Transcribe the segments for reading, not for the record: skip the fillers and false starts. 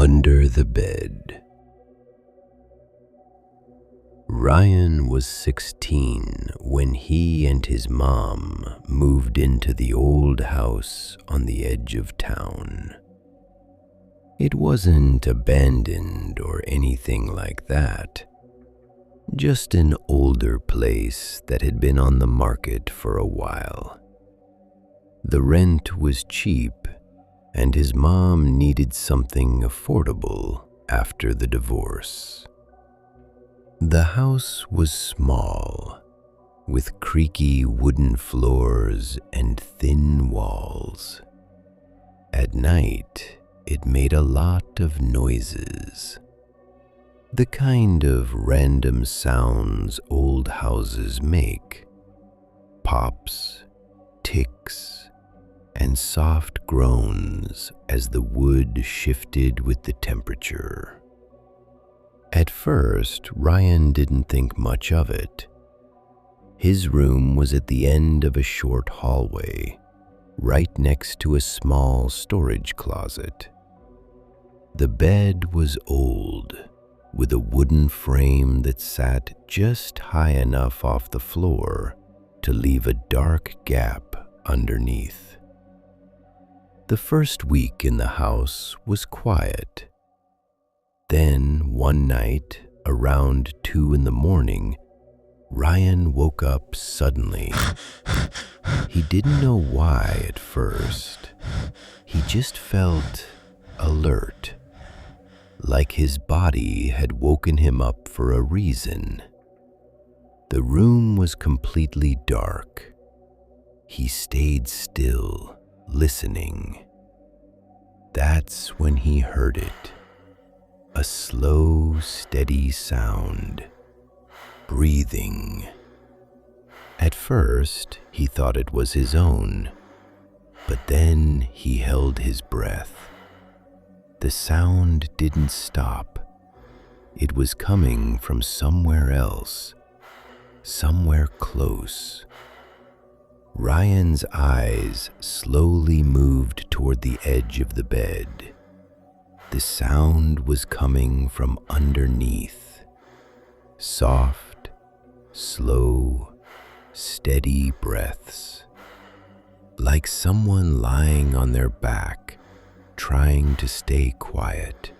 Under the bed. Ryan was 16 when he and his mom moved into the old house on the edge of town. It wasn't abandoned or anything like that, just an older place that had been on the market for a while. The rent was cheap, and his mom needed something affordable after the divorce. The house was small, with creaky wooden floors and thin walls. At night, it made a lot of noises. The kind of random sounds old houses make: pops, ticks, and soft groans as the wood shifted with the temperature. At first, Ryan didn't think much of it. His room was at the end of a short hallway, right next to a small storage closet. The bed was old, with a wooden frame that sat just high enough off the floor to leave a dark gap underneath. The first week in the house was quiet. Then, one night, around 2 a.m, Ryan woke up suddenly. He didn't know why at first. He just felt alert, like his body had woken him up for a reason. The room was completely dark. He stayed still, listening. That's when he heard it. A slow, steady sound. Breathing. At first, he thought it was his own, but then he held his breath. The sound didn't stop. It was coming from somewhere else, somewhere close. Ryan's eyes slowly moved toward the edge of the bed. The sound was coming from underneath. Soft, slow, steady breaths, like someone lying on their back, trying to stay quiet.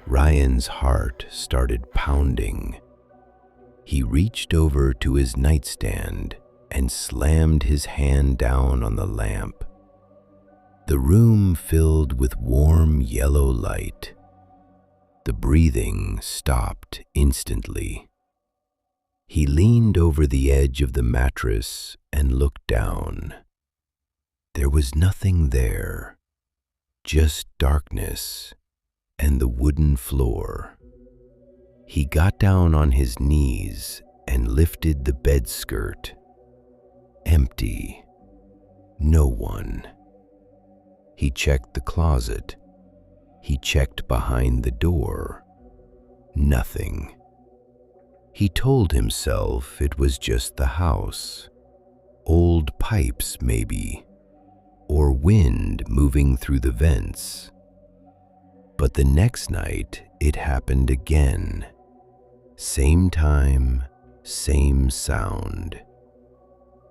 Ryan's heart started pounding. He reached over to his nightstand and slammed his hand down on the lamp. The room filled with warm yellow light. The breathing stopped instantly. He leaned over the edge of the mattress and looked down. There was nothing there, just darkness and the wooden floor. He got down on his knees and lifted the bed skirt. Empty. No one. He checked the closet. He checked behind the door. Nothing. He told himself it was just the house. Old pipes, maybe, or wind moving through the vents. But the next night, it happened again. Same time, same sound.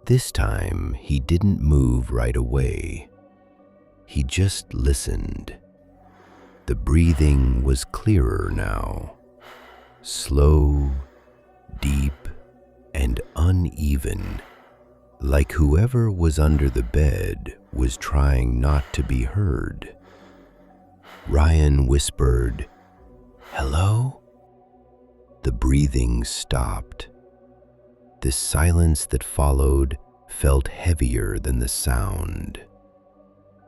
This time, he didn't move right away. He just listened. The breathing was clearer now. Slow, deep, and uneven, like whoever was under the bed was trying not to be heard. Ryan whispered, "Hello?" The breathing stopped. The silence that followed felt heavier than the sound.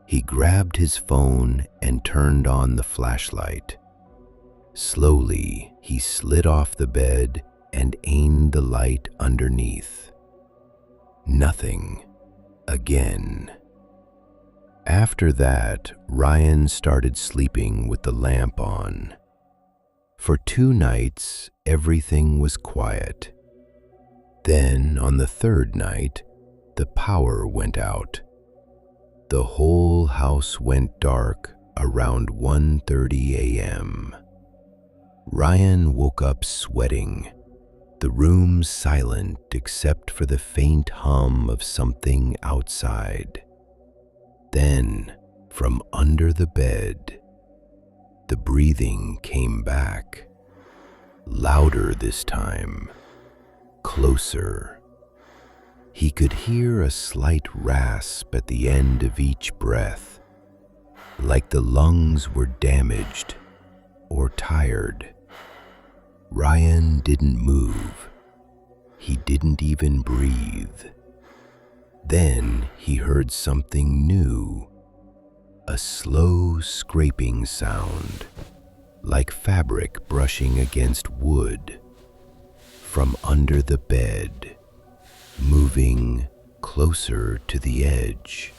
He grabbed his phone and turned on the flashlight. Slowly, he slid off the bed and aimed the light underneath. Nothing. Again. After that, Ryan started sleeping with the lamp on. For 2 nights, everything was quiet. Then, on the 3rd night, the power went out. The whole house went dark Around 1:30 a.m., Ryan woke up sweating, the room silent except for the faint hum of something outside. Then, from under the bed, the breathing came back, louder this time, closer. He could hear a slight rasp at the end of each breath, like the lungs were damaged or tired. Ryan didn't move. He didn't even breathe. Then he heard something new, a slow scraping sound, like fabric brushing against wood, from under the bed, moving closer to the edge.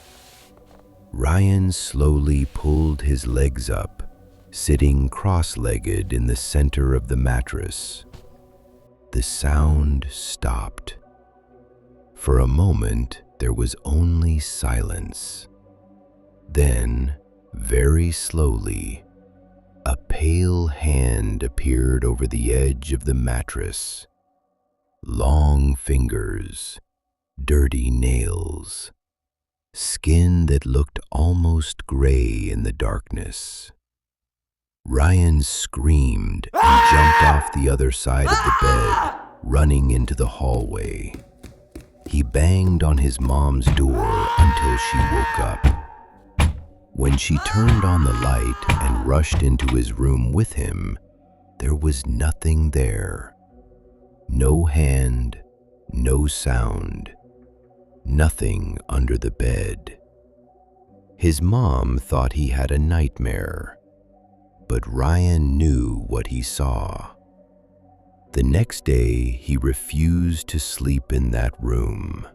Ryan slowly pulled his legs up, sitting cross-legged in the center of the mattress. The sound stopped. For a moment, there was only silence. Then, very slowly, a pale hand appeared over the edge of the mattress. Long fingers, dirty nails, skin that looked almost gray in the darkness. Ryan screamed and jumped off the other side of the bed, running into the hallway. He banged on his mom's door until she woke up. When she turned on the light and rushed into his room with him, there was nothing there. No hand, no sound, nothing under the bed. His mom thought he had a nightmare, but Ryan knew what he saw. The next day, he refused to sleep in that room.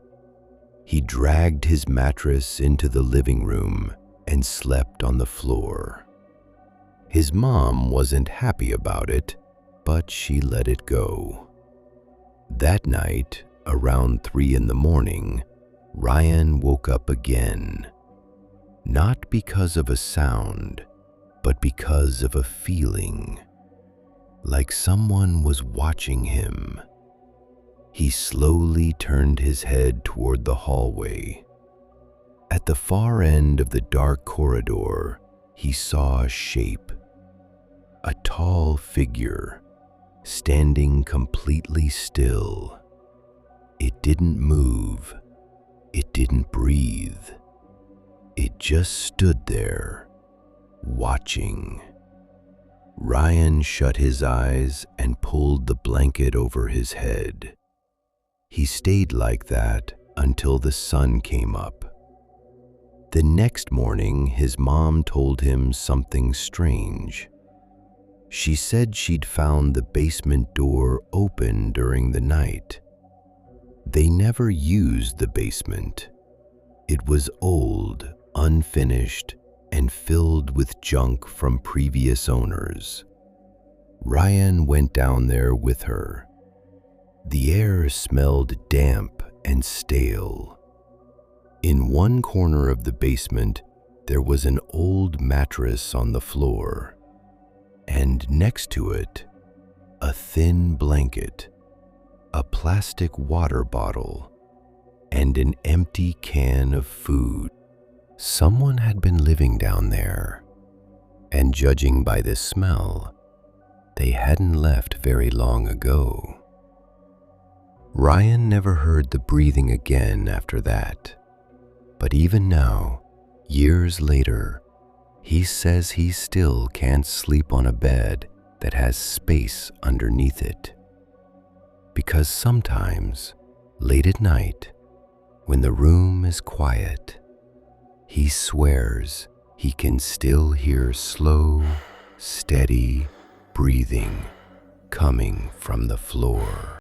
He dragged his mattress into the living room and slept on the floor. His mom wasn't happy about it, but she let it go. That night, around 3 a.m, Ryan woke up again. Not because of a sound, but because of a feeling, like someone was watching him. He slowly turned his head toward the hallway. At the far end of the dark corridor, he saw a shape, a tall figure, standing completely still. It didn't move. It didn't breathe. It just stood there, watching. Ryan shut his eyes and pulled the blanket over his head. He stayed like that until the sun came up. The next morning, his mom told him something strange. She said she'd found the basement door open during the night. They never used the basement. It was old, unfinished, and filled with junk from previous owners. Ryan went down there with her. The air smelled damp and stale. In one corner of the basement, there was an old mattress on the floor, and next to it, a thin blanket, a plastic water bottle, and an empty can of food. Someone had been living down there, and judging by the smell, they hadn't left very long ago. Ryan never heard the breathing again after that, but even now, years later, he says he still can't sleep on a bed that has space underneath it. Because sometimes, late at night, when the room is quiet, he swears he can still hear slow, steady breathing coming from the floor.